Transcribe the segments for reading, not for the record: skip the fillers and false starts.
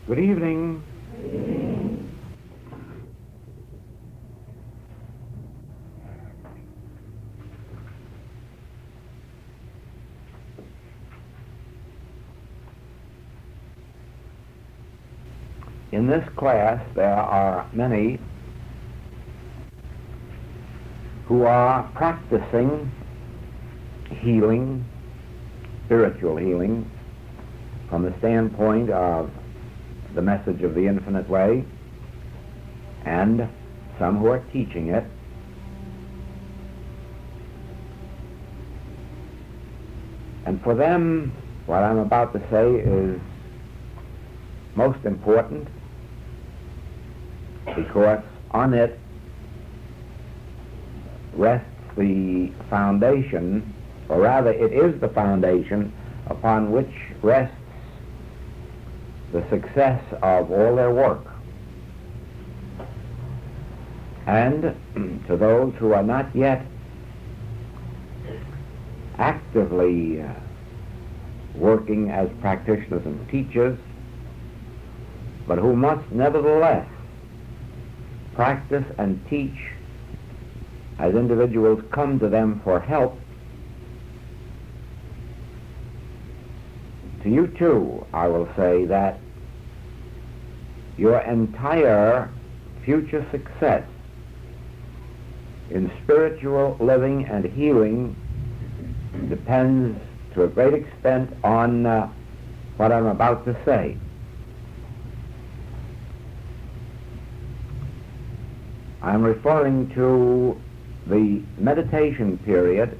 Good evening. In this class, there are many who are practicing healing, spiritual healing, from the standpoint of the message of the infinite way, and some who are teaching it. And for them, what I'm about to say is most important, because on it rests the foundation, or rather it is the foundation upon which rests the success of all their work. And to those who are not yet actively working as practitioners and teachers, but who must nevertheless practice and teach as individuals come to them for help, to you too, I will say that your entire future success in spiritual living and healing depends to a great extent on what I'm about to say. I'm referring to the meditation period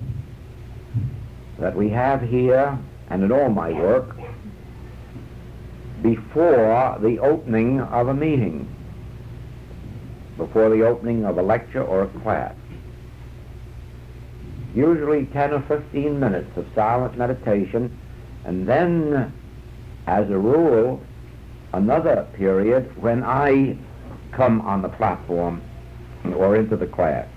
that we have here and in all my work before the opening of a meeting, before the opening of a lecture or a class. Usually 10 or 15 minutes of silent meditation, and then, as a rule, another period when I come on the platform or into the class.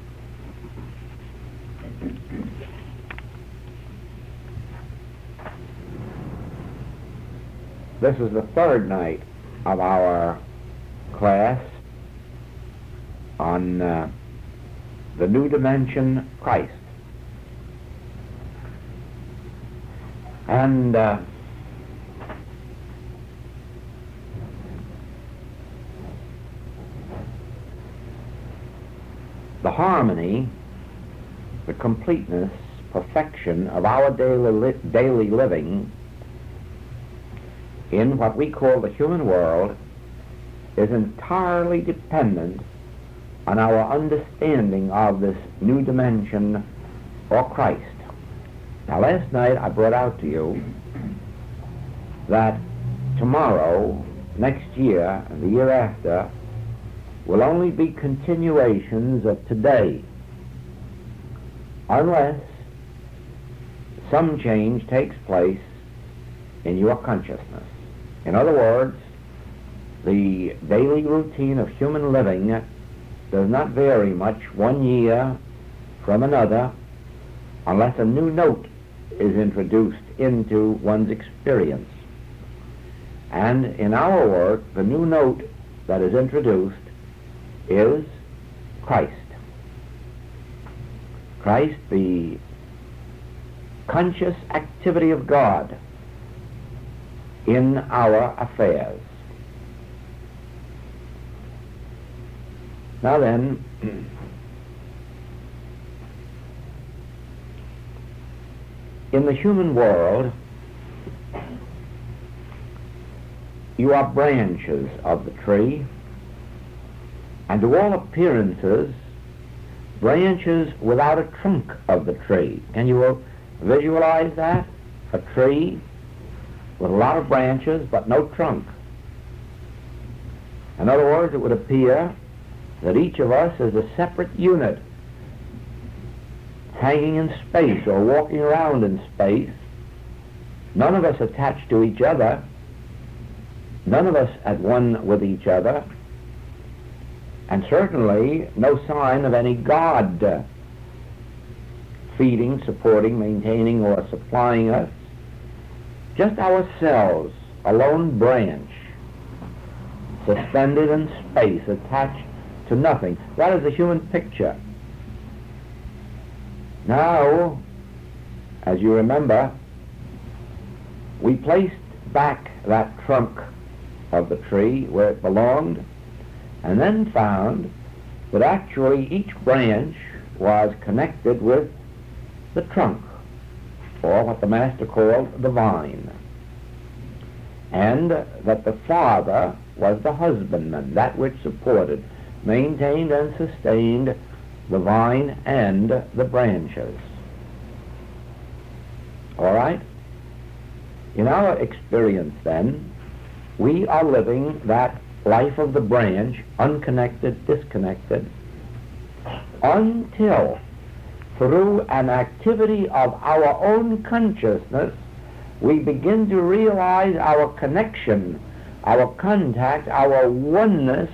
This is the third night of our class on the new dimension, Christ. And the harmony, the completeness, perfection of our daily living in what we call the human world is entirely dependent on our understanding of this new dimension, or Christ. Now, last night I brought out to you that tomorrow, next year, and the year after will only be continuations of today, unless some change takes place in your consciousness. In other words, the daily routine of human living does not vary much one year from another unless a new note is introduced into one's experience. And in our work, the new note that is introduced is Christ. Christ, the conscious activity of God in our affairs. Now then, in the human world, you are branches of the tree, and to all appearances, branches without a trunk of the tree. Can you visualize that? A tree with a lot of branches but no trunk. In other words, it would appear that each of us is a separate unit hanging in space or walking around in space, none of us attached to each other, none of us at one with each other, and certainly no sign of any God feeding, supporting, maintaining, or supplying us. Just ourselves, a lone branch suspended in space, attached to nothing. That is the human picture. Now, as you remember, we placed back that trunk of the tree where it belonged, and then found that actually each branch was connected with the trunk, or what the Master called the vine, and that the Father was the husbandman, that which supported, maintained, and sustained the vine and the branches. All right? In our experience, then, we are living that life of the branch, unconnected, disconnected, until, through an activity of our own consciousness, we begin to realize our connection, our contact, our oneness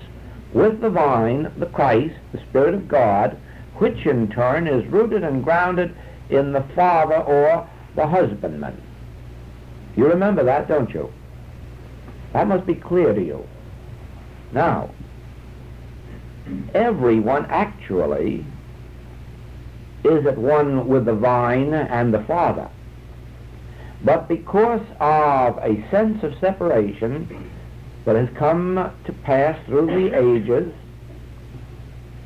with the vine, the Christ, the Spirit of God, which in turn is rooted and grounded in the Father or the husbandman. You remember that, don't you? That must be clear to you. Now, everyone actually is at one with the vine and the Father. But because of a sense of separation that has come to pass through the ages,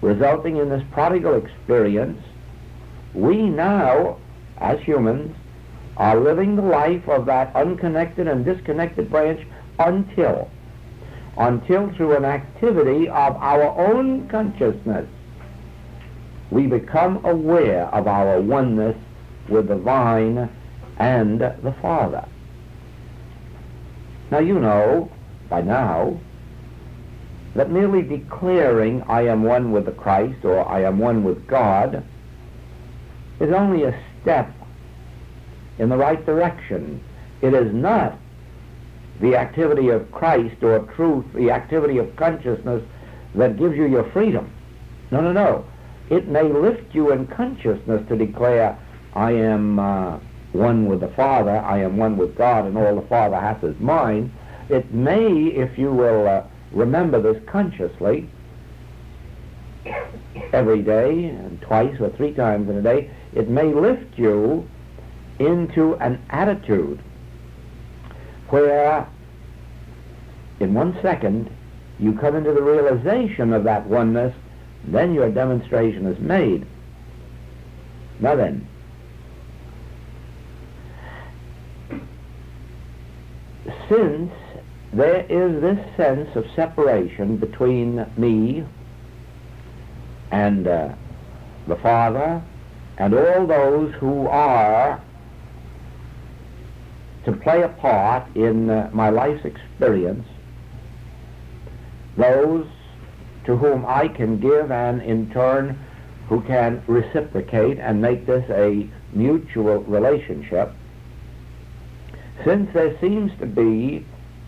resulting in this prodigal experience, we now, as humans, are living the life of that unconnected and disconnected branch until through an activity of our own consciousness, we become aware of our oneness with the vine and the Father. Now you know, by now, that merely declaring I am one with the Christ or I am one with God is only a step in the right direction. It is not the activity of Christ or truth, the activity of consciousness that gives you your freedom. No, no, no. It may lift you in consciousness to declare I am one with the Father, I am one with God, and all the Father hath is mine. It may, if you will remember this consciously, every day, and twice or three times in a day, it may lift you into an attitude where in 1 second you come into the realization of that oneness, then your demonstration is made. Now then, since there is this sense of separation between me and the Father and all those who are to play a part in my life's experience, those to whom I can give and in turn who can reciprocate and make this a mutual relationship, since there seems to be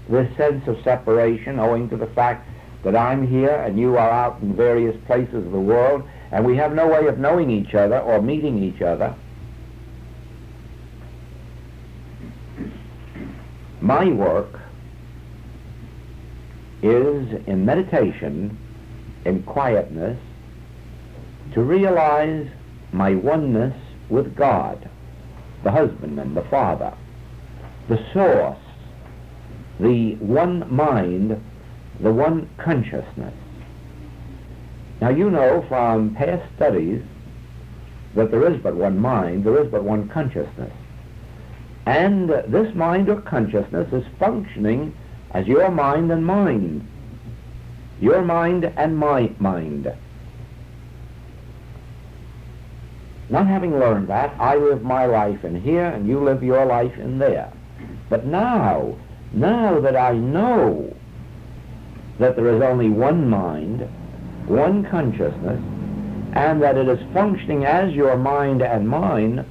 this sense of separation owing to the fact that I'm here and you are out in various places of the world and we have no way of knowing each other or meeting each other, my work is in meditation, in quietness, to realize my oneness with God, the husbandman, the Father, the source, the one mind, the one consciousness. Now you know from past studies that there is but one mind, there is but one consciousness. And this mind or consciousness is functioning as your mind and mine, your mind and my mind. Not having learned that, I live my life in here and you live your life in there. But now that I know that there is only one mind, one consciousness, and that it is functioning as your mind and mine,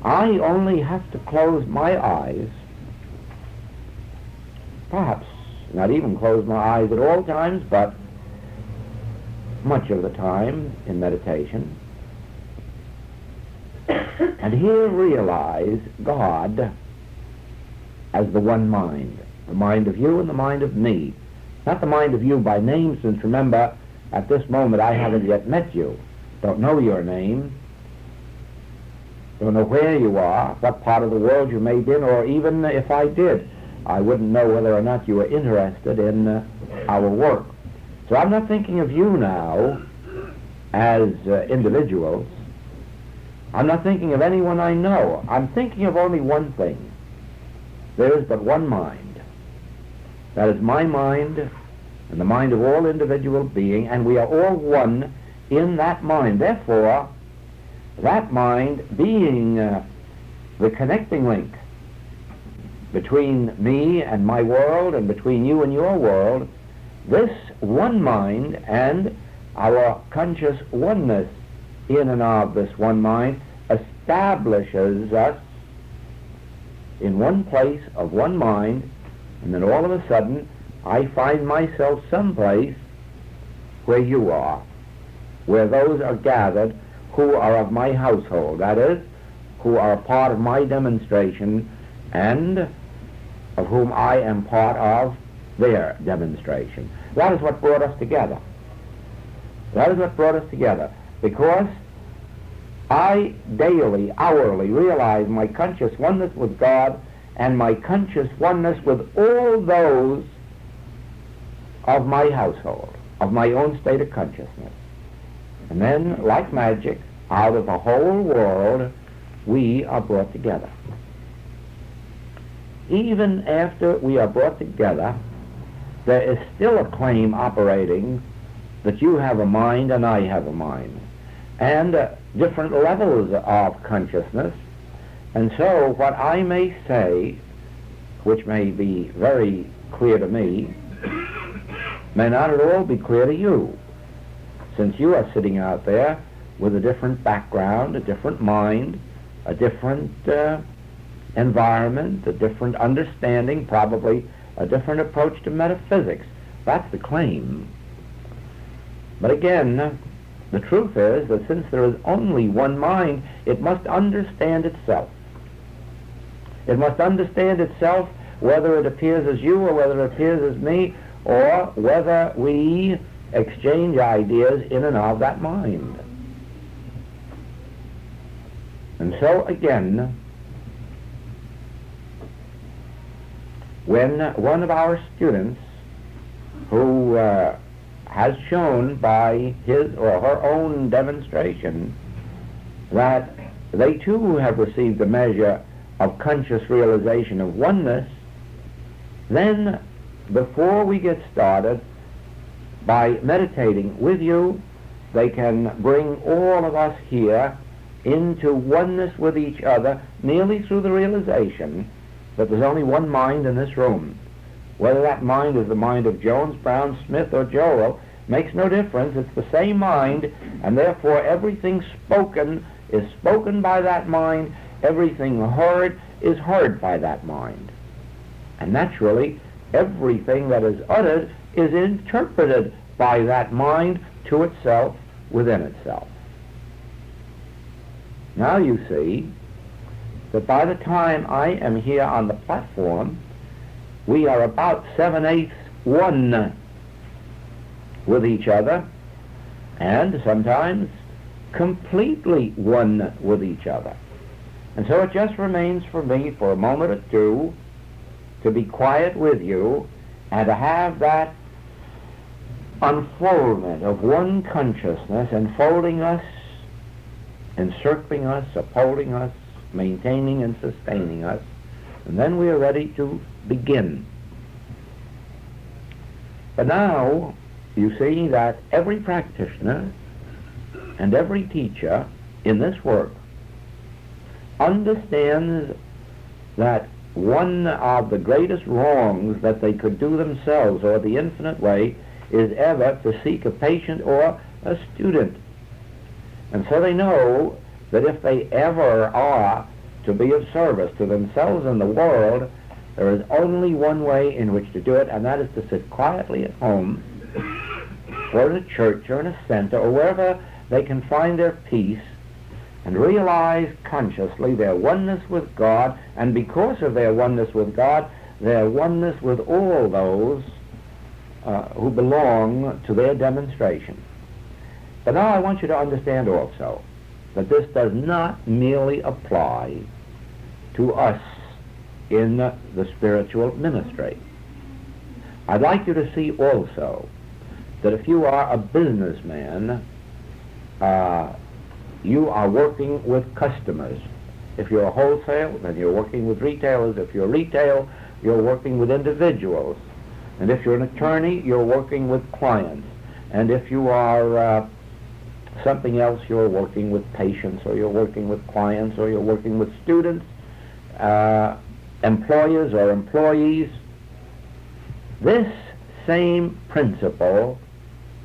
I only have to close my eyes, perhaps not even close my eyes at all times, but much of the time in meditation, and here realize God as the one mind, the mind of you and the mind of me, Not the mind of you by name, since remember, at this moment I haven't yet met you. Don't know your name. Don't know where you are, what part of the world you may be in, or even if I did, I wouldn't know whether or not you were interested in our work. So I'm not thinking of you now as individuals. I'm not thinking of anyone I know. I'm thinking of only one thing. There is but one mind. That is my mind and the mind of all individual being, and we are all one in that mind. Therefore, that mind being the connecting link between me and my world and between you and your world, this one mind and our conscious oneness in and of this one mind establishes us in one place of one mind, and then all of a sudden I find myself someplace where you are, where those are gathered who are of my household, that is, who are part of my demonstration and of whom I am part of their demonstration. That is what brought us together. That is what brought us together, because I daily, hourly realize my conscious oneness with God and my conscious oneness with all those of my household, of my own state of consciousness. And then, like magic, out of the whole world, we are brought together. Even after we are brought together, there is still a claim operating that you have a mind and I have a mind, and different levels of consciousness. And so what I may say, which may be very clear to me, may not at all be clear to you, since you are sitting out there with a different background, a different mind, a different environment, a different understanding, probably a different approach to metaphysics. That's the claim. But again, the truth is that since there is only one mind, it must understand itself. It must understand itself whether it appears as you or whether it appears as me, or whether we exchange ideas in and of that mind. And so again, when one of our students who has shown by his or her own demonstration that they too have received a measure of conscious realization of oneness, then before we get started, by meditating with you, they can bring all of us here into oneness with each other, merely through the realization that there's only one mind in this room. Whether that mind is the mind of Jones, Brown, Smith, or Joel makes no difference. It's the same mind, and therefore everything spoken is spoken by that mind, everything heard is heard by that mind. And naturally, everything that is uttered is interpreted by that mind to itself, within itself. Now you see that by the time I am here on the platform, we are about 7/8 one with each other, and sometimes completely one with each other. And so it just remains for me for a moment or two to be quiet with you and to have that unfoldment of one consciousness enfolding us, encircling us, upholding us, maintaining and sustaining us, and then we are ready to begin. But now you see that every practitioner and every teacher in this work understands that one of the greatest wrongs that they could do themselves, or the infinite way, is ever to seek a patient or a student. And so they know that if they ever are to be of service to themselves and the world, there is only one way in which to do it, and that is to sit quietly at home, or in a church, or in a center, or wherever they can find their peace, and realize consciously their oneness with God, and because of their oneness with God, their oneness with all those who belong to their demonstration. But now I want you to understand also that this does not merely apply to us in the spiritual ministry. I'd like you to see also that if you are a businessman, you are working with customers. If you're a wholesale, then you're working with retailers. If you're retail, you're working with individuals. And if you're an attorney, you're working with clients. And if you are something else, you're working with patients, or you're working with clients, or you're working with students, employers or employees. This same principle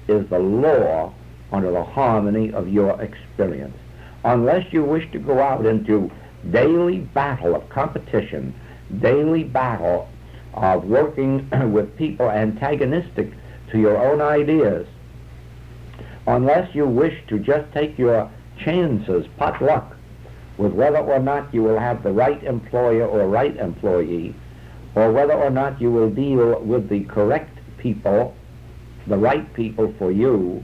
is the law under the harmony of your experience. Unless you wish to go out into daily battle of competition, daily battle of working with people antagonistic to your own ideas, unless you wish to just take your chances, pot luck, with whether or not you will have the right employer or right employee, or whether or not you will deal with the correct people, the right people for you,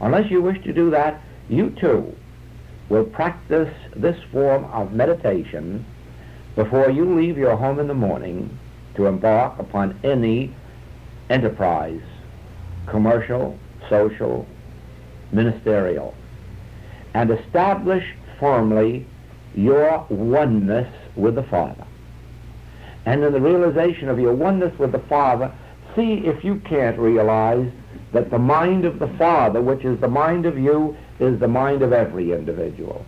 unless you wish to do that, you too will practice this form of meditation before you leave your home in the morning to embark upon any enterprise, commercial, social, ministerial, and establish firmly your oneness with the Father. And in the realization of your oneness with the Father, see if you can't realize that the mind of the Father, which is the mind of you, is the mind of every individual.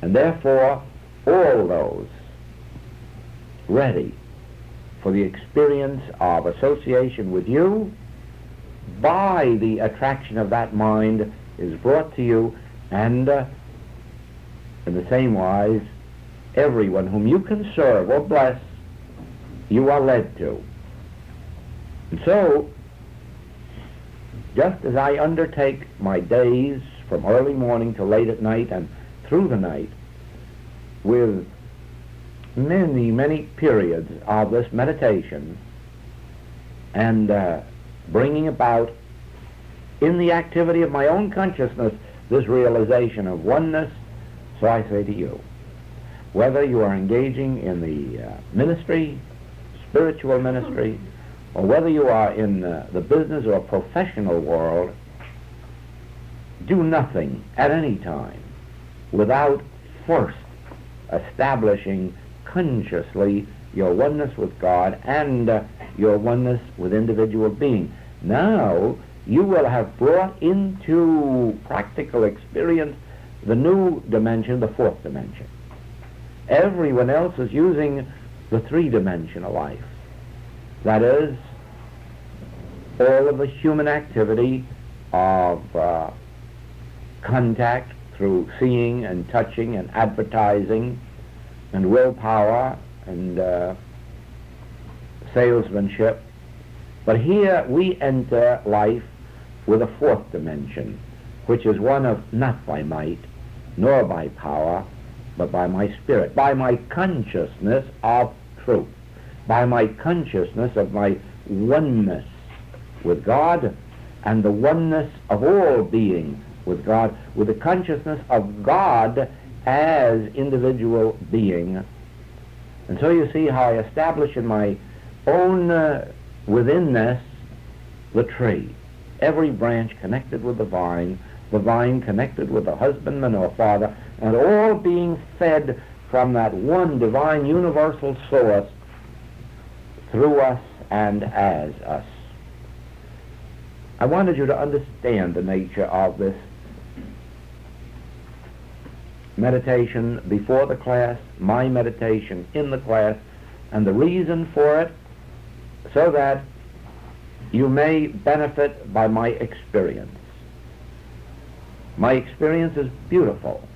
And therefore, all those ready for the experience of association with you, by the attraction of that mind, is brought to you, and in the same wise, everyone whom you can serve or bless, you are led to. And so, just as I undertake my days from early morning to late at night and through the night with many, many periods of this meditation and bringing about in the activity of my own consciousness this realization of oneness, so I say to you, whether you are engaging in the ministry, spiritual ministry, or whether you are in the business or professional world, do nothing at any time without first establishing consciously your oneness with God and your oneness with individual being. Now you will have brought into practical experience the new dimension, the fourth dimension. Everyone else is using the three-dimensional life. That is, all of the human activity of contact through seeing and touching and advertising and willpower and salesmanship. But here we enter life with a fourth dimension, which is one of not by might, nor by power, but by my spirit, by my consciousness of truth, by my consciousness of my oneness with God and the oneness of all being with God, with the consciousness of God as individual being. And so you see how I establish in my own withinness the tree, every branch connected with the vine connected with the husbandman or father, and all being fed from that one divine universal source through us and as us. I wanted you to understand the nature of this meditation before the class, my meditation in the class, and the reason for it, so that you may benefit by my experience. My experience is beautiful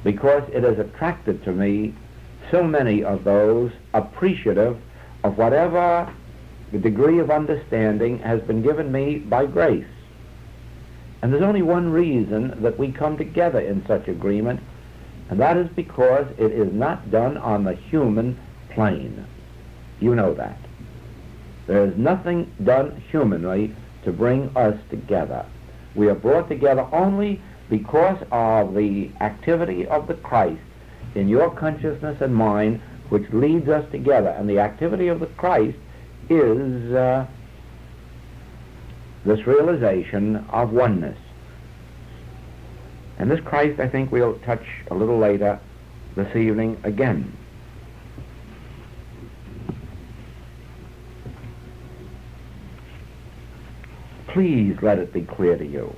because it has attracted to me so many of those appreciative of whatever the degree of understanding has been given me by grace. And there's only one reason that we come together in such agreement, and that is because it is not done on the human plane. You know that. There is nothing done humanly to bring us together. We are brought together only because of the activity of the Christ in your consciousness and mine, which leads us together. And the activity of the Christ is this realization of oneness. And this Christ, I think, we'll touch a little later this evening again. Please let it be clear to you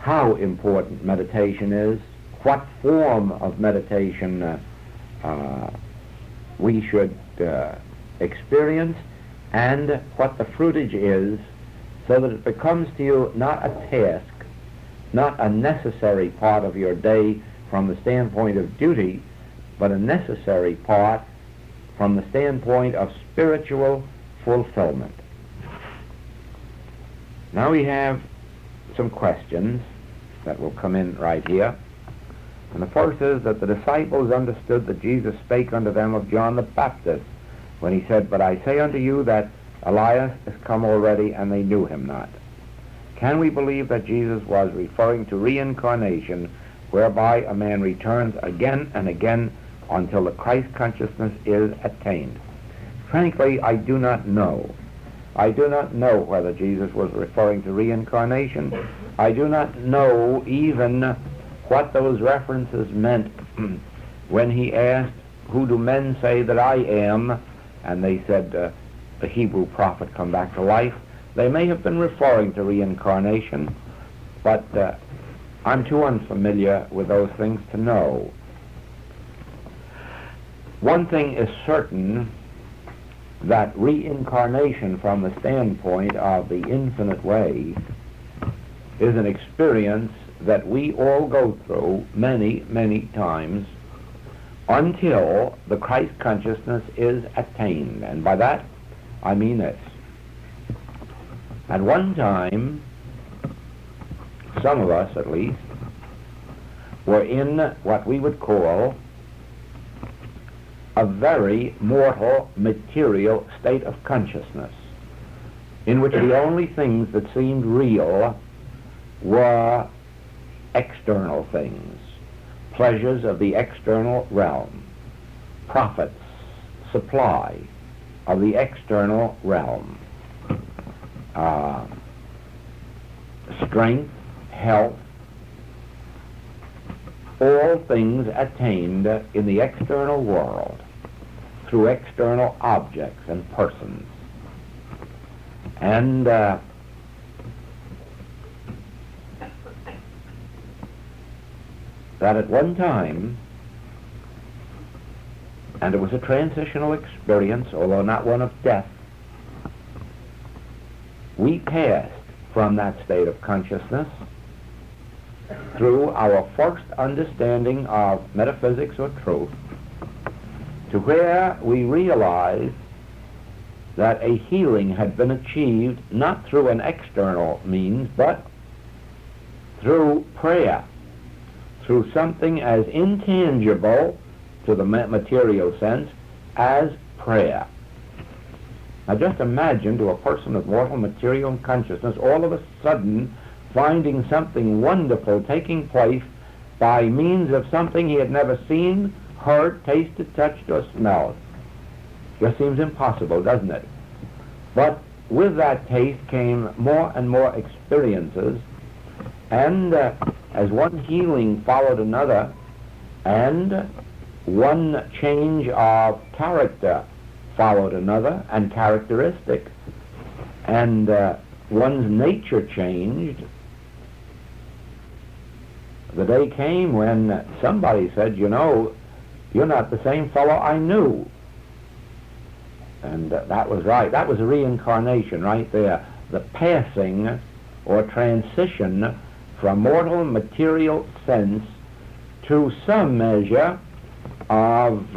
how important meditation is, what form of meditation we should experience, and what the fruitage is, so that it becomes to you not a task, not a necessary part of your day from the standpoint of duty, but a necessary part from the standpoint of spiritual fulfillment. Now we have some questions that will come in right here. And the first is that the disciples understood that Jesus spake unto them of John the Baptist, when he said, But I say unto you that Elias is come already, and they knew him not. Can we believe that Jesus was referring to reincarnation, whereby a man returns again and again until the Christ consciousness is attained? Frankly, I do not know. I do not know whether Jesus was referring to reincarnation. I do not know even what those references meant when he asked, Who do men say that I am? And they said, the Hebrew prophet come back to life. They may have been referring to reincarnation, but I'm too unfamiliar with those things to know. One thing is certain, that reincarnation from the standpoint of the infinite way is an experience that we all go through many, many times until the Christ consciousness is attained. And by that, I mean this. At one time, some of us at least, were in what we would call a very mortal, material state of consciousness, in which the only things that seemed real were external things, pleasures of the external realm, profits, supply of the external realm, strength, health, all things attained in the external world through external objects and persons. And that at one time, and it was a transitional experience, although not one of death, we passed from that state of consciousness through our first understanding of metaphysics or truth to where we realized that a healing had been achieved not through an external means, but through prayer, through something as intangible to the material sense as prayer. Now just imagine to a person of mortal material consciousness all of a sudden finding something wonderful taking place by means of something he had never seen, heard, tasted, touched, or smelled. Just seems impossible, doesn't it? But with that taste came more and more experiences, and as one healing followed another, and one change of character followed another, and characteristic, and one's nature changed, the day came when somebody said, you know, you're not the same fellow I knew. And that was right. That was a reincarnation right there. The passing or transition from mortal material sense to some measure of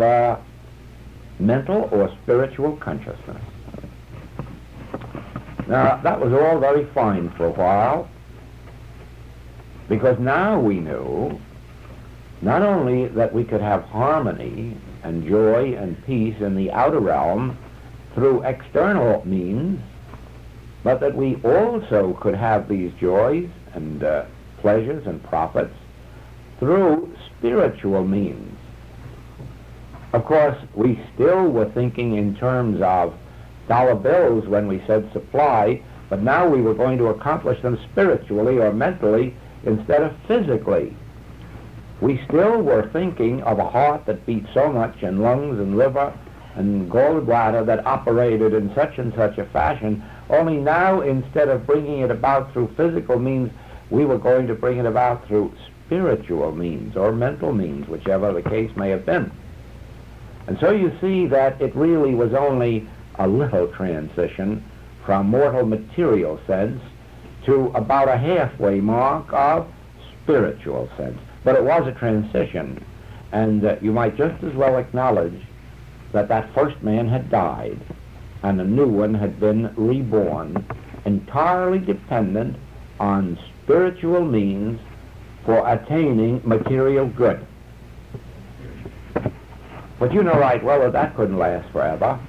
mental or spiritual consciousness. Now, that was all very fine for a while, because now we knew not only that we could have harmony and joy and peace in the outer realm, through external means, but that we also could have these joys and pleasures and profits through spiritual means. Of course, we still were thinking in terms of dollar bills when we said supply, but now we were going to accomplish them spiritually or mentally instead of physically. We still were thinking of a heart that beat so much, and lungs and liver and gallbladder that operated in such and such a fashion, only now instead of bringing it about through physical means, we were going to bring it about through spiritual means or mental means, whichever the case may have been. And so you see that it really was only a little transition from mortal material sense to about a halfway mark of spiritual sense. But it was a transition, and you might just as well acknowledge that that first man had died and a new one had been reborn, entirely dependent on spiritual means for attaining material good. But you know right well that that couldn't last forever,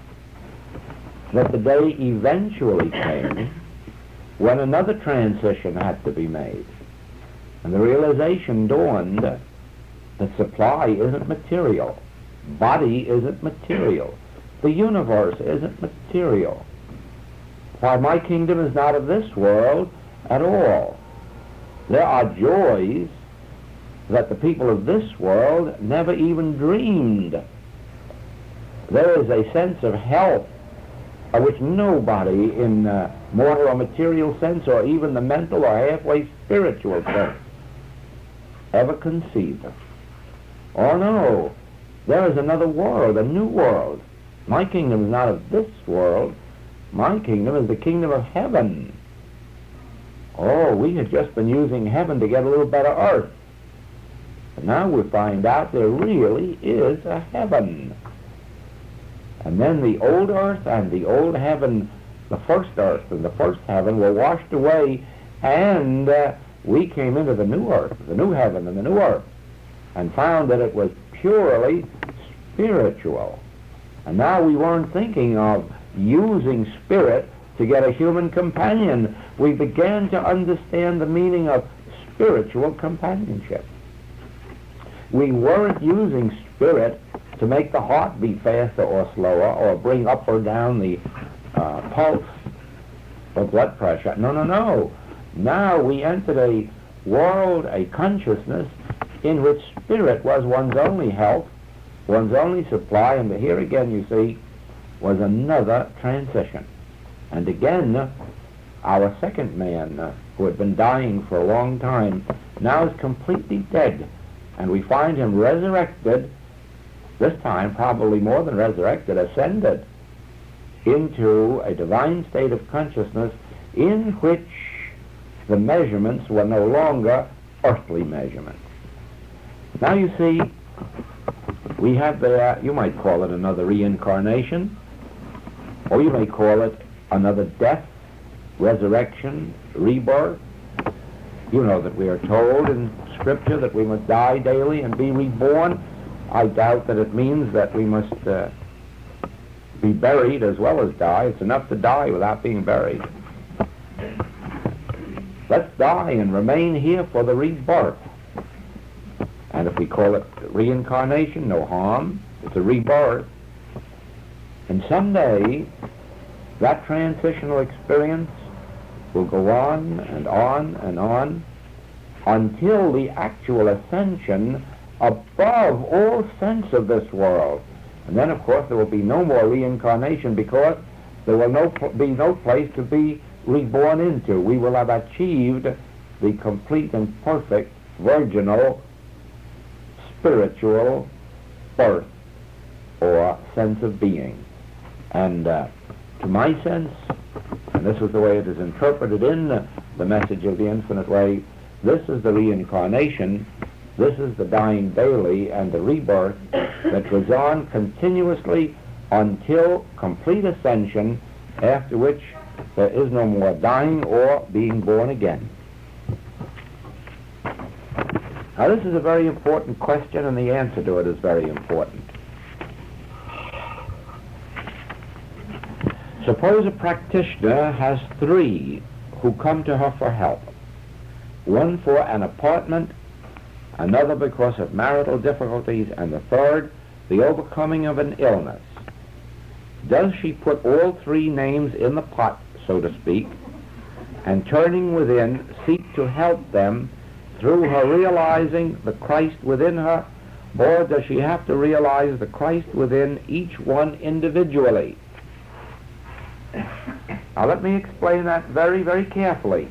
that the day eventually came when another transition had to be made. And the realization dawned that supply isn't material, body isn't material, the universe isn't material. Why, my kingdom is not of this world at all. There are joys that the people of this world never even dreamed. There is a sense of health which nobody in mortal or material sense, or even the mental or halfway spiritual sense, ever conceived of. Oh no, there is another world, a new world. My kingdom is not of this world. My kingdom is the kingdom of heaven. Oh, we had just been using heaven to get a little better earth. But now we find out there really is a heaven. And then the old earth and the old heaven, the first earth and the first heaven were washed away, and we came into the new earth, the new heaven and the new earth, and found that it was purely spiritual. And now we weren't thinking of using spirit to get a human companion. We began to understand the meaning of spiritual companionship. We weren't using spirit to make the heart beat faster or slower, or bring up or down the pulse or blood pressure. No, no, no. Now we entered a world, a consciousness, in which spirit was one's only health, one's only supply, and here again, you see, was another transition. And again, our second man, who had been dying for a long time, now is completely dead, and we find him resurrected, this time probably more than resurrected, ascended into a divine state of consciousness in which the measurements were no longer earthly measurements. Now you see, we have there, you might call it another reincarnation, or you may call it another death, resurrection, rebirth. You know that we are told in Scripture that we must die daily and be reborn. I doubt that it means that we must be buried as well as die. It's enough to die without being buried. Let's die and remain here for the rebirth. And if we call it reincarnation, no harm. It's a rebirth. And someday, that transitional experience will go on and on and on until the actual ascension above all sense of this world. And then, of course, there will be no more reincarnation, because there will be no place to be reborn into. We will have achieved the complete and perfect virginal spiritual birth or sense of being. And to my sense, and this is the way it is interpreted in the message of the Infinite Way, this is the reincarnation, this is the dying daily and the rebirth that goes on continuously until complete ascension, after which there is no more dying or being born again. Now this is a very important question, and the answer to it is very important. Suppose a practitioner has three who come to her for help. One for an apartment, another because of marital difficulties, and the third, the overcoming of an illness. Does she put all three names in the pot, so to speak, and turning within, seek to help them through her realizing the Christ within her, or does she have to realize the Christ within each one individually? Now let me explain that very, very carefully.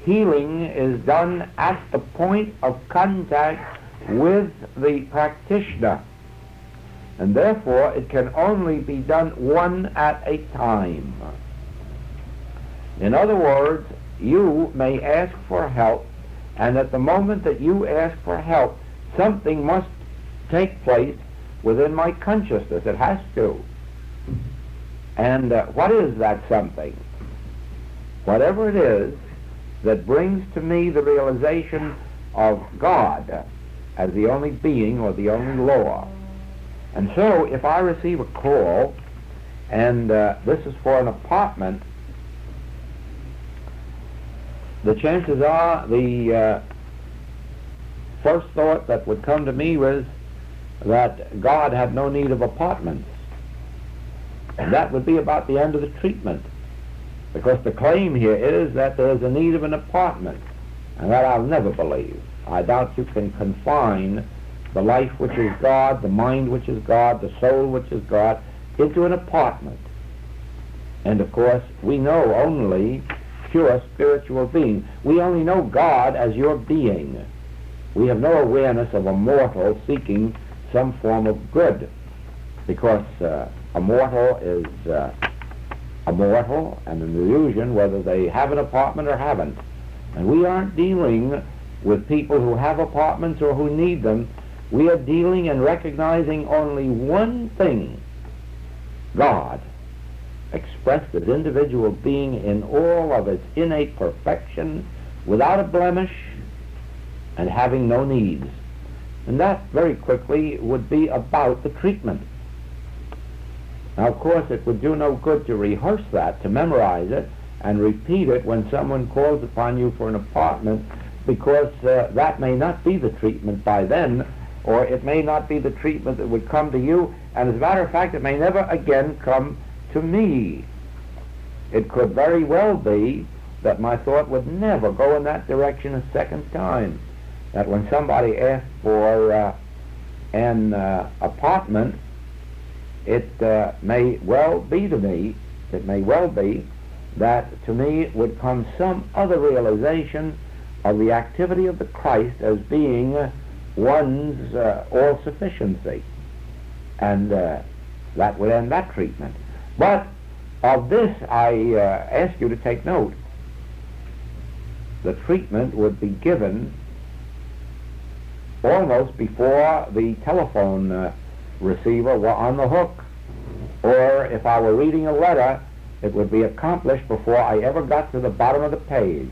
Healing is done at the point of contact with the practitioner, and therefore it can only be done one at a time. In other words, you may ask for help, and at the moment that you ask for help, something must take place within my consciousness. It has to. And what is that something? Whatever it is that brings to me the realization of God as the only being or the only law. And so if I receive a call, and this is for an apartment, the chances are the first thought that would come to me was that God had no need of apartments. And that would be about the end of the treatment, because the claim here is that there's a need of an apartment, and that I'll never believe. I doubt you can confine the life which is God, the mind which is God, the soul which is God, into an apartment. And of course, we know only pure spiritual being. We only know God as your being. We have no awareness of a mortal seeking some form of good, because a mortal is a mortal and an illusion whether they have an apartment or haven't. And we aren't dealing with people who have apartments or who need them. We are dealing and recognizing only one thing: God, expressed as individual being in all of its innate perfection, without a blemish, and having no needs. And that very quickly would be about the treatment. Now, of course, it would do no good to rehearse that, to memorize it, and repeat it when someone calls upon you for an apartment, because that may not be the treatment by then, or it may not be the treatment that would come to you, and as a matter of fact, it may never again come to me. It could very well be that my thought would never go in that direction a second time. That when somebody asks for an apartment, it may well be to me, it may well be that to me would come some other realization of the activity of the Christ as being one's all-sufficiency. And that would end that treatment. But of this I ask you to take note. The treatment would be given almost before the telephone receiver were on the hook. Or if I were reading a letter, it would be accomplished before I ever got to the bottom of the page.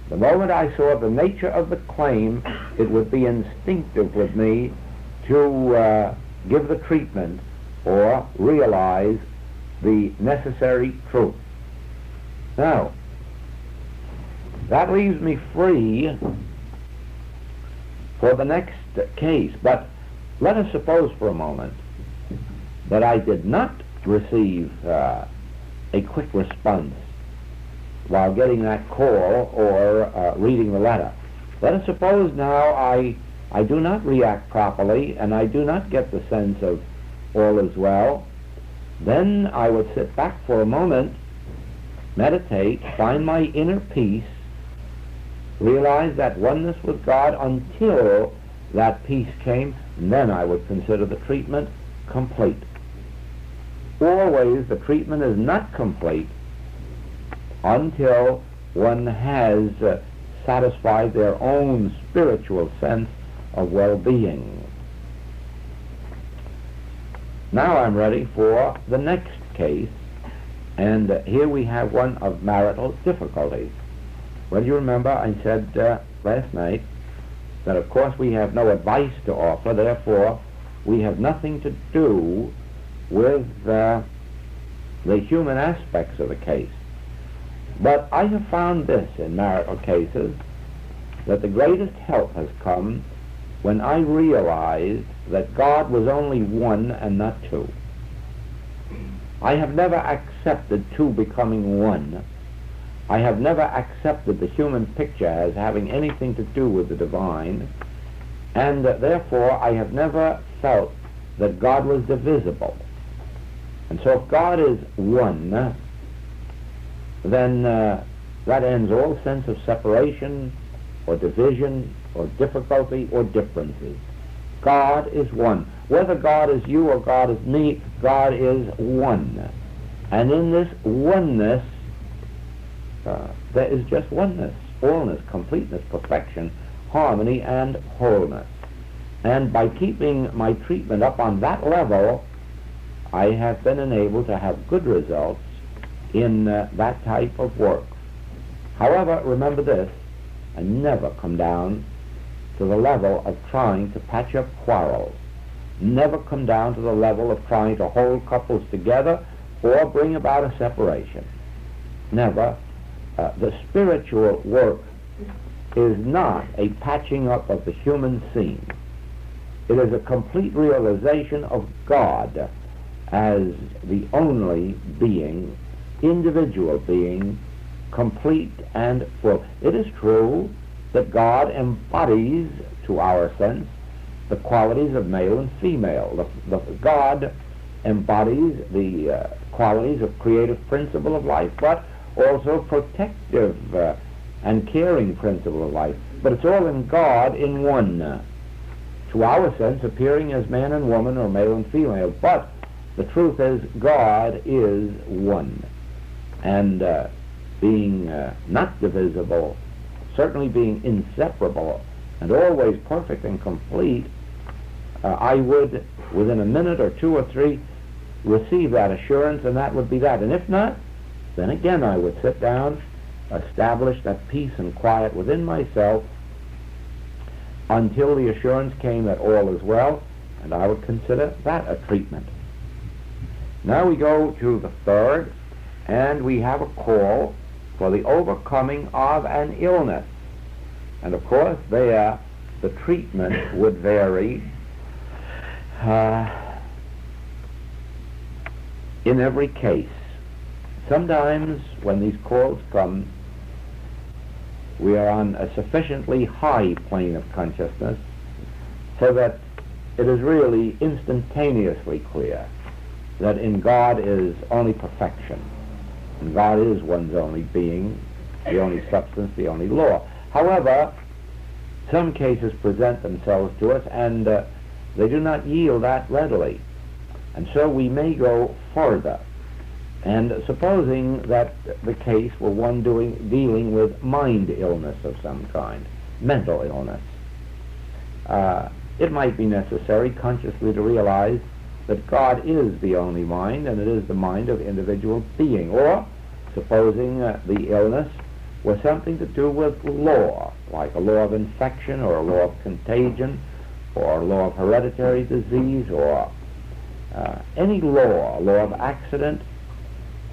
The moment I saw the nature of the claim, it would be instinctive with me to give the treatment or realize the necessary truth. Now, that leaves me free for the next case. But let us suppose for a moment that I did not receive a quick response while getting that call or reading the letter. Let us suppose now I do not react properly and I do not get the sense of all is well. Then I would sit back for a moment, meditate, find my inner peace, realize that oneness with God until that peace came, and then I would consider the treatment complete. Always the treatment is not complete until one has satisfied their own spiritual sense of well-being. Now I'm ready for the next case, and here we have one of marital difficulties. Well, you remember I said last night that of course we have no advice to offer, therefore we have nothing to do with the human aspects of the case. But I have found this in marital cases, that the greatest help has come when I realized that God was only one and not two. I have never accepted two becoming one. I have never accepted the human picture as having anything to do with the divine, and therefore I have never felt that God was divisible. And so if God is one, then that ends all sense of separation or division or difficulty or differences. God is one. Whether God is you or God is me, God is one. And in this oneness, there is just oneness, allness, completeness, perfection, harmony, and wholeness. And by keeping my treatment up on that level, I have been enabled to have good results in that type of work. However, remember this, I never come down to the level of trying to patch up quarrels. Never come down to the level of trying to hold couples together or bring about a separation. Never. The spiritual work is not a patching up of the human scene. It is a complete realization of God as the only being, individual being, complete and full. It is true that God embodies, to our sense, the qualities of male and female. God embodies the qualities of creative principle of life, but also protective and caring principle of life. But it's all in God in one, to our sense, appearing as man and woman or male and female. But the truth is, God is one. And being not divisible, certainly being inseparable, and always perfect and complete, I would, within a minute or two or three, receive that assurance, and that would be that. And if not, then again I would sit down, establish that peace and quiet within myself until the assurance came that all is well, and I would consider that a treatment. Now we go to the third, and we have a call for the overcoming of an illness. And of course there the treatment would vary in every case. Sometimes when these calls come, we are on a sufficiently high plane of consciousness so that it is really instantaneously clear that in God is only perfection, and God is one's only being, the only substance, the only law. However, some cases present themselves to us, and they do not yield that readily. And so we may go further. And supposing that the case were one dealing with mind illness of some kind, mental illness, it might be necessary consciously to realize that God is the only mind, and it is the mind of individual being. Or, supposing the illness was something to do with law, like a law of infection, or a law of contagion, or a law of hereditary disease, or any law, a law of accident,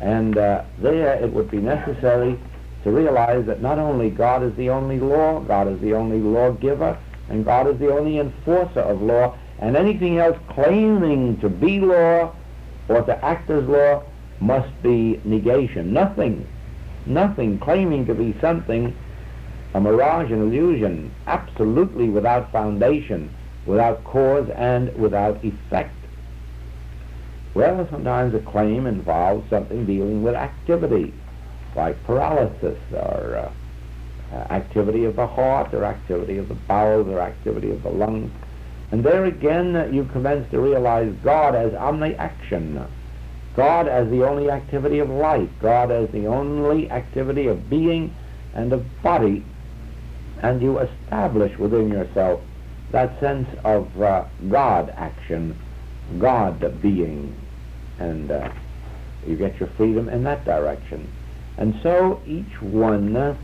and there it would be necessary to realize that not only God is the only law, God is the only lawgiver, and God is the only enforcer of law, and anything else claiming to be law or to act as law must be negation. Nothing claiming to be something, a mirage, an illusion, absolutely without foundation, without cause, and without effect. Well, sometimes a claim involves something dealing with activity, like paralysis, or activity of the heart, or activity of the bowels, or activity of the lungs. And there again you commence to realize God as omni-action, God as the only activity of life, God as the only activity of being and of body, and you establish within yourself that sense of God action, God being, and you get your freedom in that direction. And so each one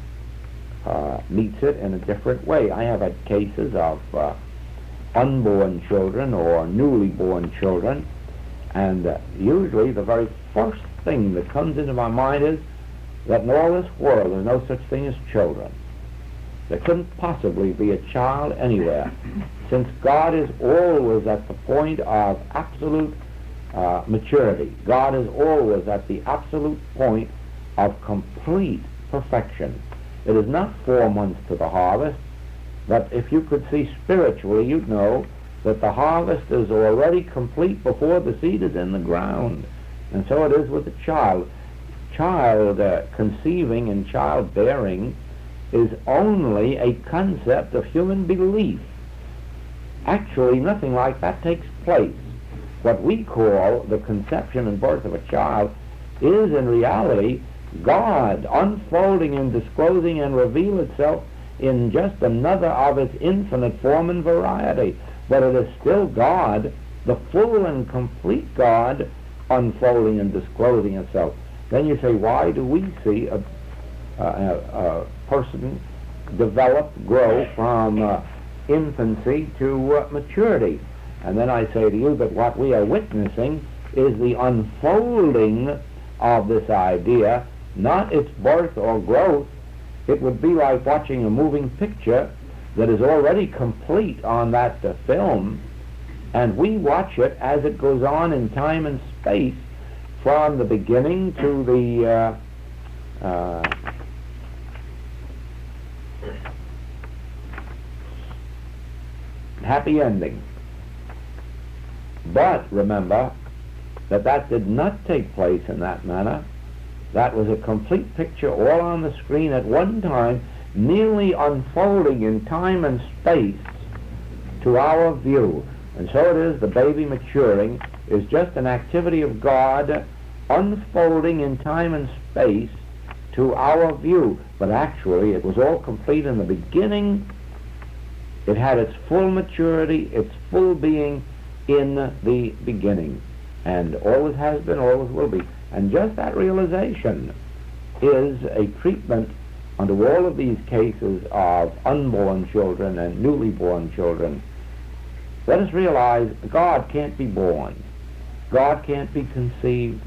meets it in a different way. I have had cases of unborn children or newly born children, And usually the very first thing that comes into my mind is that in all this world there's no such thing as children. There couldn't possibly be a child anywhere, since God is always at the point of absolute maturity. God is always at the absolute point of complete perfection. It is not 4 months to the harvest, but if you could see spiritually, you'd know that the harvest is already complete before the seed is in the ground. And so it is with the child. Child conceiving and childbearing is only a concept of human belief. Actually, nothing like that takes place. What we call the conception and birth of a child is in reality God unfolding and disclosing and reveal itself in just another of its infinite form and variety. But it is still God, the full and complete God, unfolding and disclosing itself. Then you say, why do we see a person develop, grow from infancy to maturity? And then I say to you that what we are witnessing is the unfolding of this idea, not its birth or growth. It would be like watching a moving picture that is already complete on that film, and we watch it as it goes on in time and space from the beginning to the happy ending. But remember that that did not take place in that manner. That was a complete picture all on the screen at one time, merely unfolding in time and space to our view. And so it is, the baby maturing is just an activity of God unfolding in time and space to our view. But actually it was all complete in the beginning. It had its full maturity, its full being in the beginning, and always has been, always will be. And just that realization is a treatment under all of these cases of unborn children and newly born children. Let us realize God can't be born. God can't be conceived.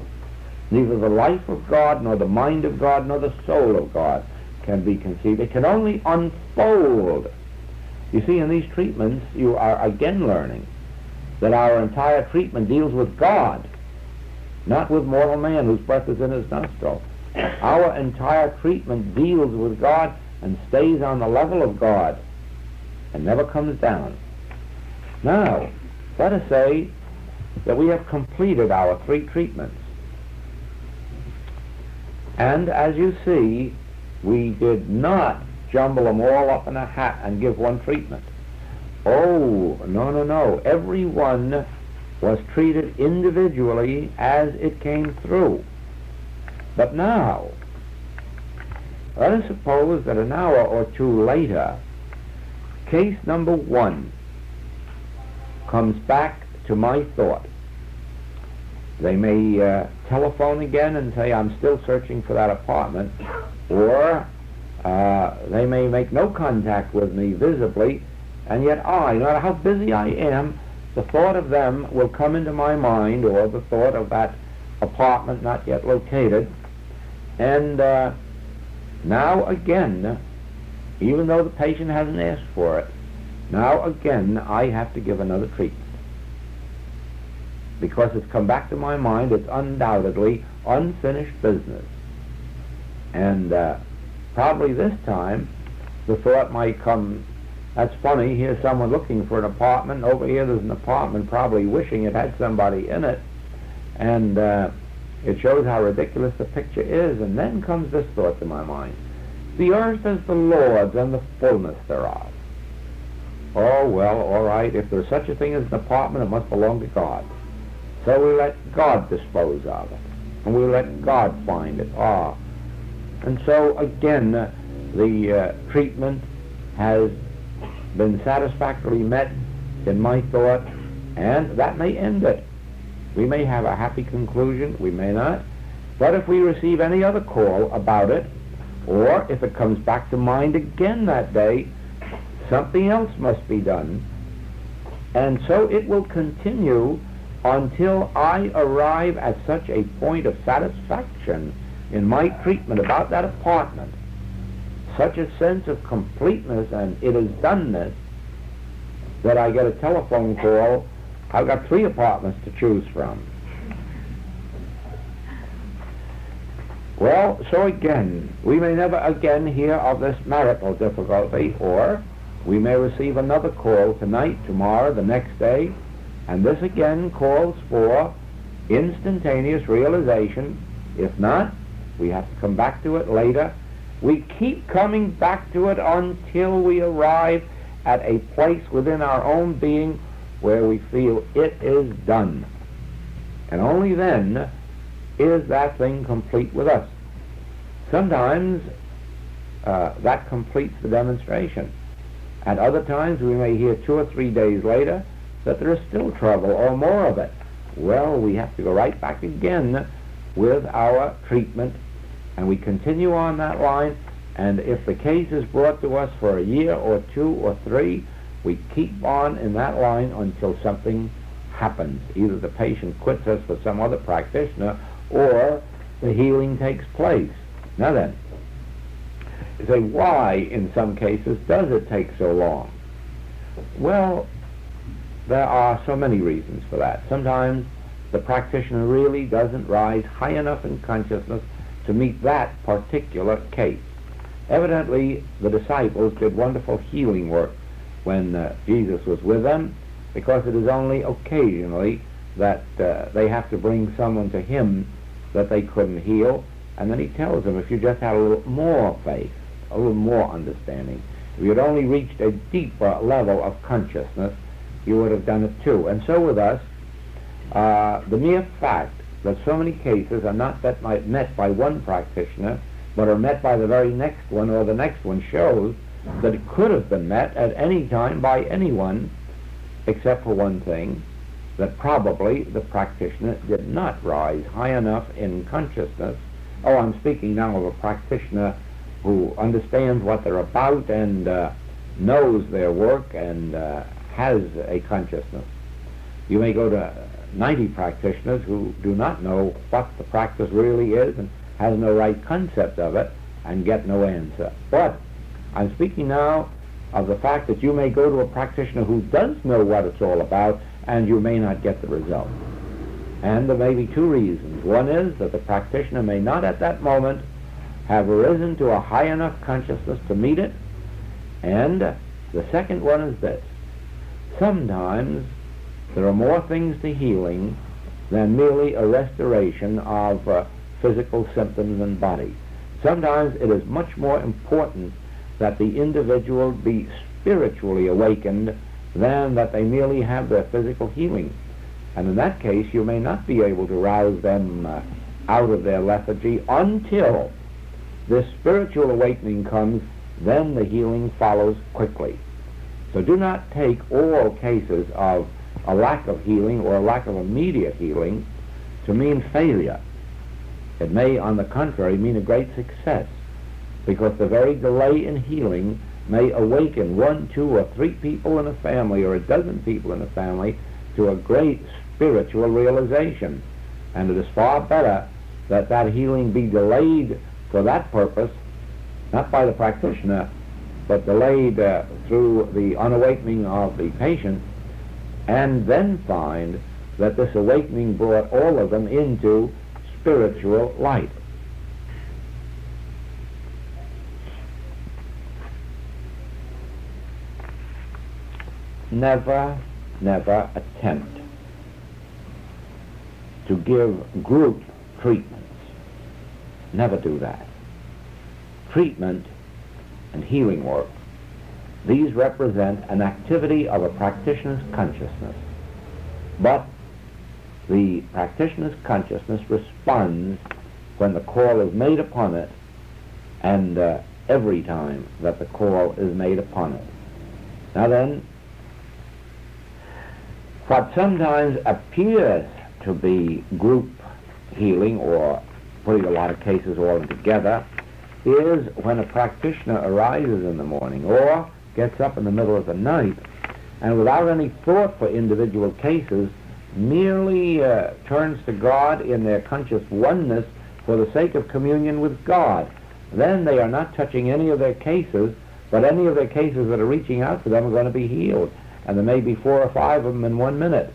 Neither the life of God, nor the mind of God, nor the soul of God can be conceived. It can only unfold. You see, in these treatments, you are again learning that our entire treatment deals with God, not with mortal man whose breath is in his nostril. Our entire treatment deals with God and stays on the level of God and never comes down. Now, let us say that we have completed our 3 treatments. And as you see, we did not jumble them all up in a hat and give one treatment. Oh, no. Every one was treated individually as it came through. But now, let us suppose that an hour or 2 later, case number 1 comes back to my thought. They may telephone again and say, I'm still searching for that apartment, or they may make no contact with me visibly, and yet no matter how busy I am, the thought of them will come into my mind, or the thought of that apartment not yet located. And now again, even though the patient hasn't asked for it, now again I have to give another treatment. Because it's come back to my mind, it's undoubtedly unfinished business. And probably this time the thought might come, that's funny, here's someone looking for an apartment, over here there's an apartment probably wishing it had somebody in it, and it shows how ridiculous the picture is. And then comes this thought to my mind: the earth is the Lord's and the fullness thereof. Oh well, all right, if there's such a thing as an apartment, it must belong to God. So we let God dispose of it, and we let God find it. And so again, the treatment has been satisfactorily met in my thought, and that may end it. We may have a happy conclusion, we may not. But if we receive any other call about it, or if it comes back to mind again that day, something else must be done. And so it will continue until I arrive at such a point of satisfaction in my treatment about that apartment, such a sense of completeness and it is doneness, that I get a telephone call, I've got 3 apartments to choose from. Well, so again, we may never again hear of this marital difficulty, or we may receive another call tonight, tomorrow, the next day, and this again calls for instantaneous realization. If not, we have to come back to it later. We keep coming back to it until we arrive at a place within our own being where we feel it is done. And only then is that thing complete with us. Sometimes that completes the demonstration. At other times we may hear 2 or 3 days later that there is still trouble or more of it. Well, we have to go right back again with our treatment, and we continue on that line, and if the case is brought to us for a year or 2 or 3, we keep on in that line until something happens. Either the patient quits us for some other practitioner, or the healing takes place. Now then, you say, why in some cases does it take so long? Well, there are so many reasons for that. Sometimes the practitioner really doesn't rise high enough in consciousness to meet that particular case. Evidently, the disciples did wonderful healing work when Jesus was with them, because it is only occasionally that they have to bring someone to him that they couldn't heal, and then he tells them, if you just had a little more faith, a little more understanding, if you had only reached a deeper level of consciousness, you would have done it too. And so with us, the mere fact that so many cases are not met by one practitioner, but are met by the very next one or the next one, shows that it could have been met at any time by anyone, except for one thing, that probably the practitioner did not rise high enough in consciousness. Oh, I'm speaking now of a practitioner who understands what they're about and knows their work and has a consciousness. You may go to 90 practitioners who do not know what the practice really is and has no right concept of it and get no answer. But I'm speaking now of the fact that you may go to a practitioner who does know what it's all about and you may not get the result. And there may be 2 reasons. One is that the practitioner may not at that moment have risen to a high enough consciousness to meet it. And the second one is this. Sometimes there are more things to healing than merely a restoration of physical symptoms and body. Sometimes it is much more important that the individual be spiritually awakened than that they merely have their physical healing. And in that case, you may not be able to rouse them out of their lethargy until this spiritual awakening comes. Then the healing follows quickly. So do not take all cases of a lack of healing or a lack of immediate healing to mean failure. It may, on the contrary, mean a great success, because the very delay in healing may awaken 1, 2, or 3 people in a family, or a dozen people in a family, to a great spiritual realization. And it is far better that that healing be delayed for that purpose, not by the practitioner, but delayed through the unawakening of the patient, and then find that this awakening brought all of them into spiritual light. Never attempt to give group treatments. Never do that. Treatment and healing work, these represent an activity of a practitioner's consciousness. But the practitioner's consciousness responds when the call is made upon it, and every time that the call is made upon it. Now then, what sometimes appears to be group healing or putting a lot of cases all together is when a practitioner arises in the morning or gets up in the middle of the night and without any thought for individual cases merely turns to God in their conscious oneness for the sake of communion with God, then they are not touching any of their cases, but any of their cases that are reaching out to them are going to be healed. And there may be 4 or 5 of them in 1 minute.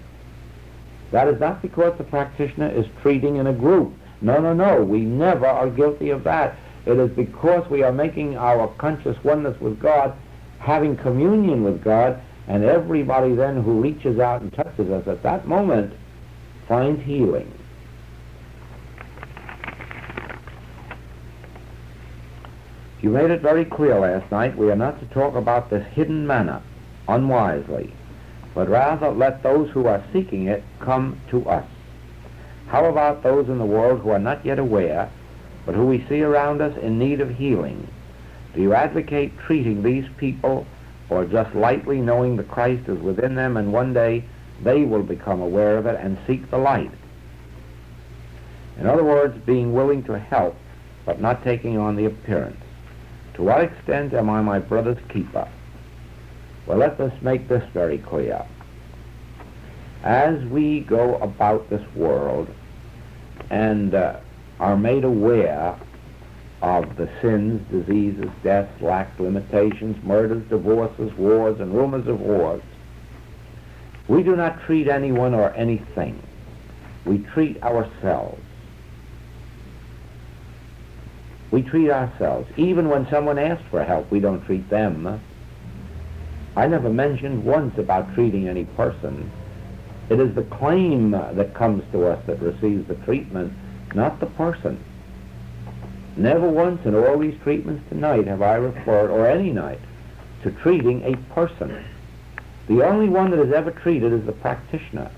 That is not because the practitioner is treating in a group. No, no, no. We never are guilty of that. It is because we are making our conscious oneness with God, having communion with God, and everybody then who reaches out and touches us at that moment finds healing. You made it very clear last night, we are not to talk about this hidden manna unwisely, but rather let those who are seeking it come to us. How about those in the world who are not yet aware, but who we see around us in need of healing? Do you advocate treating these people, or just lightly knowing the Christ is within them and one day they will become aware of it and seek the light? In other words, being willing to help, but not taking on the appearance. To what extent am I my brother's keeper? Well, let us make this very clear. As we go about this world and are made aware of the sins, diseases, deaths, lack, limitations, murders, divorces, wars, and rumors of wars, we do not treat anyone or anything. We treat ourselves. We treat ourselves. Even when someone asks for help, we don't treat them. I never mentioned once about treating any person. It is the claim that comes to us that receives the treatment, not the person. Never once in all these treatments tonight have I referred, or any night, to treating a person. The only one that is ever treated is the practitioner.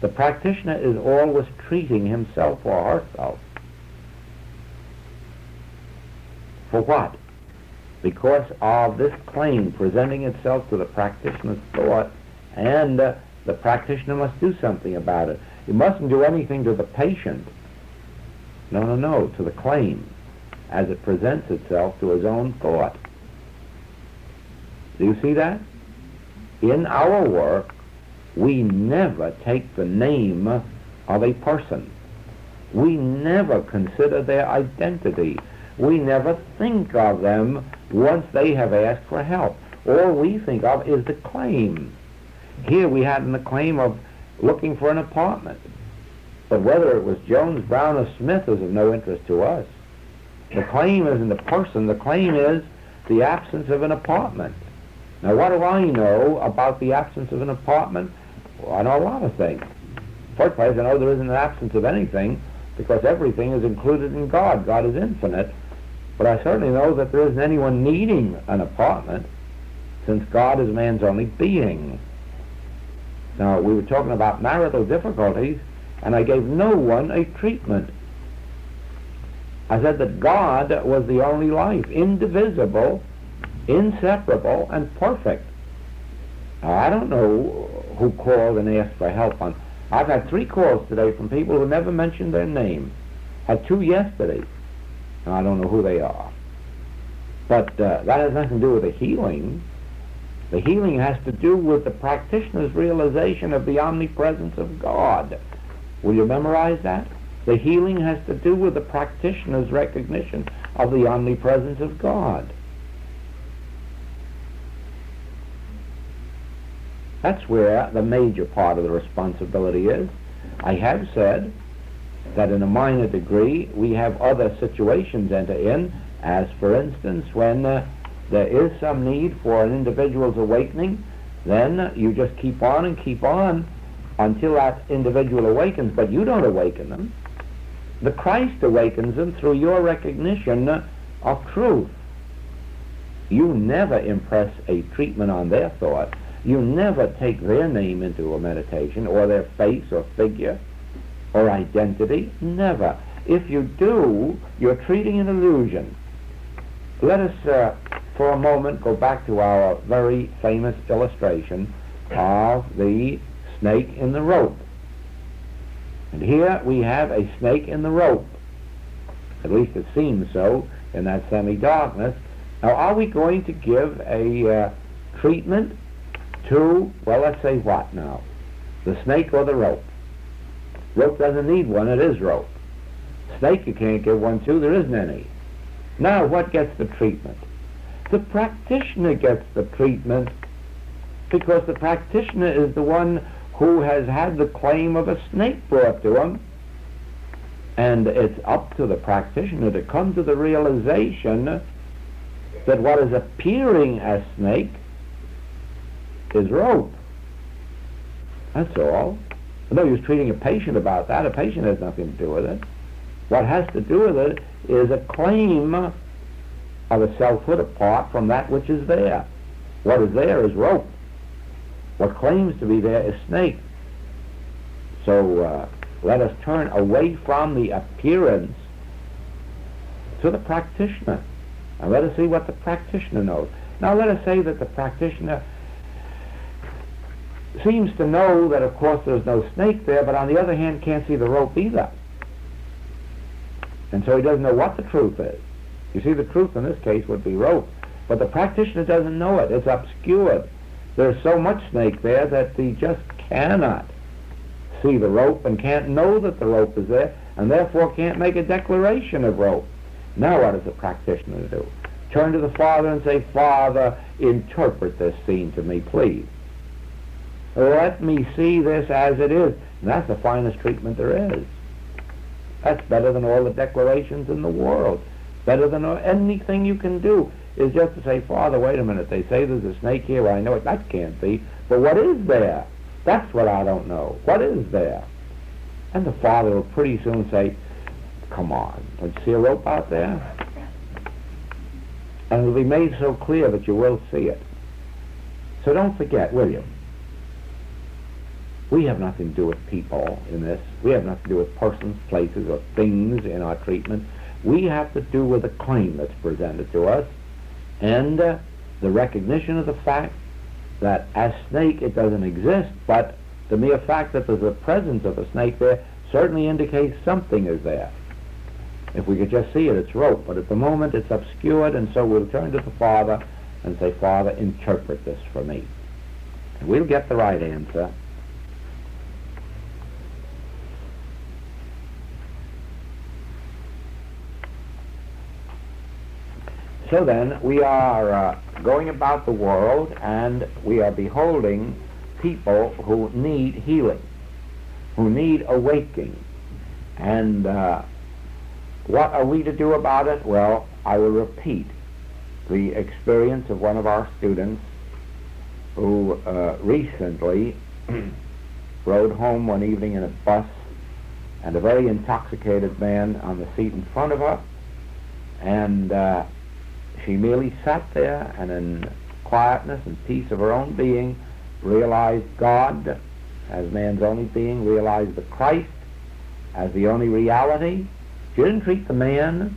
The practitioner is always treating himself or herself. For what? Because of this claim presenting itself to the practitioner's thought, and the practitioner must do something about it. He mustn't do anything to the patient. No, no, no, to the claim as it presents itself to his own thought. Do you see that? In our work, we never take the name of a person. We never consider their identity. We never think of them once they have asked for help. All we think of is the claim. Here we had the claim of looking for an apartment. But whether it was Jones, Brown, or Smith is of no interest to us. The claim isn't a person. The claim is the absence of an apartment. Now, what do I know about the absence of an apartment? Well, I know a lot of things. First place, I know there isn't an absence of anything because everything is included in God. God is infinite. But I certainly know that there isn't anyone needing an apartment, since God is man's only being. Now, we were talking about marital difficulties, and I gave no one a treatment. I said that God was the only life, indivisible, inseparable, and perfect. Now, I don't know who called and asked for help. I've had 3 calls today from people who never mentioned their name. Had 2 yesterday. I don't know who they are. But that has nothing to do with the healing. The healing has to do with the practitioner's realization of the omnipresence of God. Will you memorize that? The healing has to do with the practitioner's recognition of the omnipresence of God. That's where the major part of the responsibility is. I have said that in a minor degree we have other situations enter in, as for instance when there is some need for an individual's awakening, then you just keep on until that individual awakens, but you don't awaken them. The Christ awakens them through your recognition of truth. You never impress a treatment on their thought. You never take their name into a meditation, or their face or figure or identity. Never. If you do, you're treating an illusion. Let us, for a moment, go back to our very famous illustration of the snake in the rope. And here we have a snake in the rope. At least it seems so in that semi-darkness. Now, are we going to give a treatment to, well, let's say what now? The snake or the rope? Rope doesn't need one, it is rope. Snake you can't give one to, there isn't any. Now what gets the treatment? The practitioner gets the treatment because the practitioner is the one who has had the claim of a snake brought to him. And it's up to the practitioner to come to the realization that what is appearing as snake is rope. That's all. No use treating a patient about that. A patient has nothing to do with it. What has to do with it is a claim of a selfhood apart from that which is there. What is there is rope. What claims to be there is snake. So let us turn away from the appearance to the practitioner. And let us see what the practitioner knows. Now let us say that the practitioner seems to know that of course there's no snake there, but on the other hand can't see the rope either. And so he doesn't know what the truth is. You see, the truth in this case would be rope. But the practitioner doesn't know it. It's obscured. There's so much snake there that he just cannot see the rope and can't know that the rope is there, and therefore can't make a declaration of rope. Now what does the practitioner do? Turn to the Father and say, Father, interpret this scene to me, please. Let me see this as it is. And that's the finest treatment there is. That's better than all the declarations in the world. Better than anything you can do is just to say, Father, wait a minute, they say there's a snake here. Well, I know it. That can't be. But what is there? That's what I don't know. What is there? And the Father will pretty soon say, come on, don't you see a rope out there? And it'll be made so clear that you will see it. So don't forget, will you? We have nothing to do with people in this. We have nothing to do with persons, places, or things in our treatment. We have to do with the claim that's presented to us and the recognition of the fact that as snake it doesn't exist, but the mere fact that there's a presence of a snake there certainly indicates something is there. If we could just see it, it's rope, but at the moment it's obscured, and so we'll turn to the Father and say, Father, interpret this for me. And we'll get the right answer. So then, we are going about the world, and we are beholding people who need healing, who need awakening. And what are we to do about it? Well, I will repeat the experience of one of our students who recently rode home one evening in a bus, and a very intoxicated man on the seat in front of her, and she merely sat there and in quietness and peace of her own being realized God as man's only being, realized the Christ as the only reality. She didn't treat the man.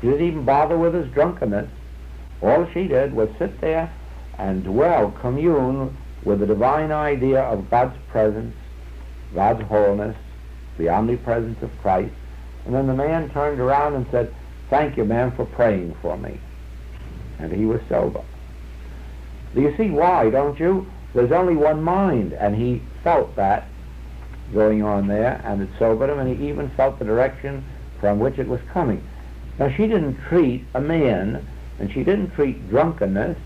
She didn't even bother with his drunkenness. All she did was sit there and dwell, commune with the divine idea of God's presence, God's wholeness, the omnipresence of Christ. And then the man turned around and said, "Thank you, ma'am, for praying for me." And he was sober. Do you see why, don't you? There's only one mind, and he felt that going on there, and it sobered him, and he even felt the direction from which it was coming. Now, she didn't treat a man, and she didn't treat drunkenness.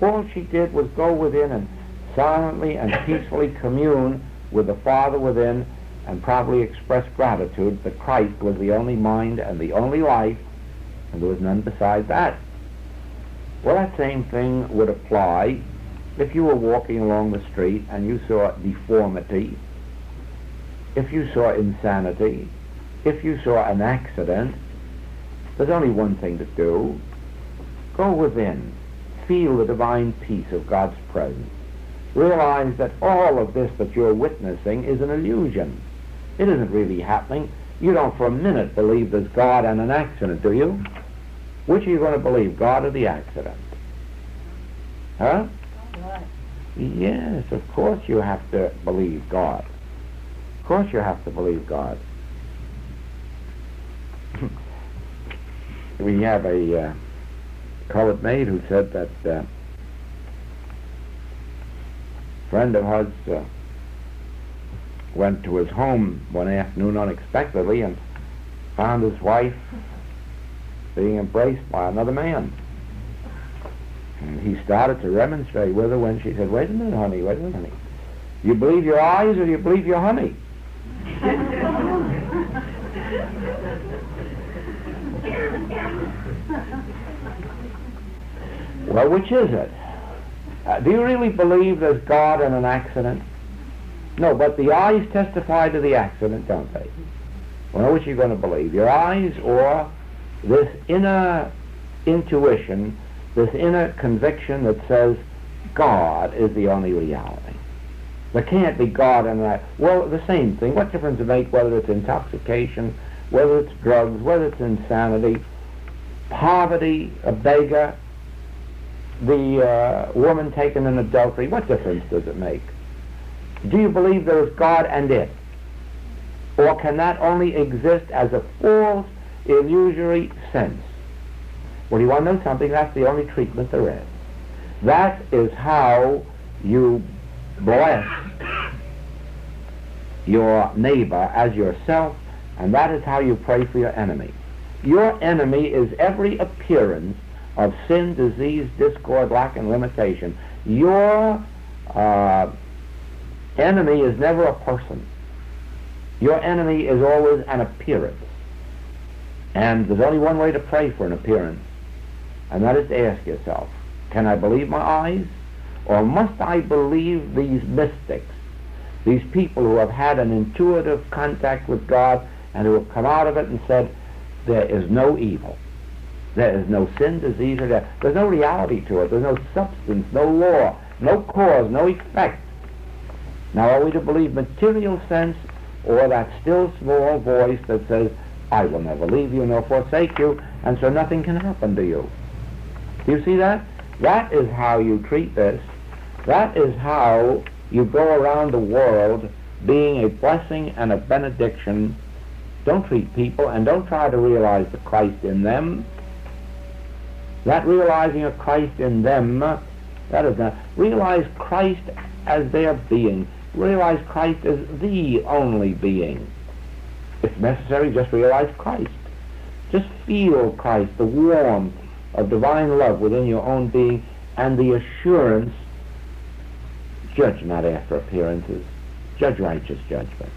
All she did was go within and silently and peacefully commune with the Father within, and probably express gratitude that Christ was the only mind and the only life, and there was none beside that. Well, that same thing would apply if you were walking along the street and you saw deformity, if you saw insanity, if you saw an accident. There's only one thing to do. Go within. Feel the divine peace of God's presence. Realize that all of this that you're witnessing is an illusion. It isn't really happening. You don't for a minute believe there's God and an accident, do you? Which are you going to believe, God or the accident? Huh? Right. Yes, of course you have to believe God. Of course you have to believe God. We have a colored maid who said that a friend of hers went to his home one afternoon unexpectedly and found his wife being embraced by another man. And he started to remonstrate with her when she said, "Wait a minute, honey, wait a minute, honey. You believe your eyes or do you believe your honey?" Well, which is it? Do you really believe there's God in an accident? No, but the eyes testify to the accident, don't they? Well, which are you going to believe? Your eyes or this inner intuition, this inner conviction that says God is the only reality? There can't be God in that. Well, the same thing. What difference does it make whether it's intoxication, whether it's drugs, whether it's insanity, poverty, a beggar, the woman taken in adultery? What difference does it make? Do you believe there is God and it? Or can that only exist as a false, illusory sense? Well, you want to know something? That's the only treatment there is. That is how you bless your neighbor as yourself, and that is how you pray for your enemy. Your enemy is every appearance of sin, disease, discord, lack, and limitation. Your enemy is never a person. Your enemy is always an appearance. And there's only one way to pray for an appearance, and that is to ask yourself, can I believe my eyes? Or must I believe these mystics, these people who have had an intuitive contact with God and who have come out of it and said, there is no evil. There is no sin, disease, or death. There's no reality to it. There's no substance, no law, no cause, no effect. Now, are we to believe material sense or that still small voice that says, I will never leave you nor forsake you, and so nothing can happen to you? Do you see that? That is how you treat this. That is how you go around the world being a blessing and a benediction. Don't treat people and don't try to realize the Christ in them. That realizing of Christ in them, that is not. Realize Christ as their being. Realize Christ as the only being. If necessary, just realize Christ. Just feel Christ, the warmth of divine love within your own being, and the assurance, judge not after appearances, judge righteous judgment.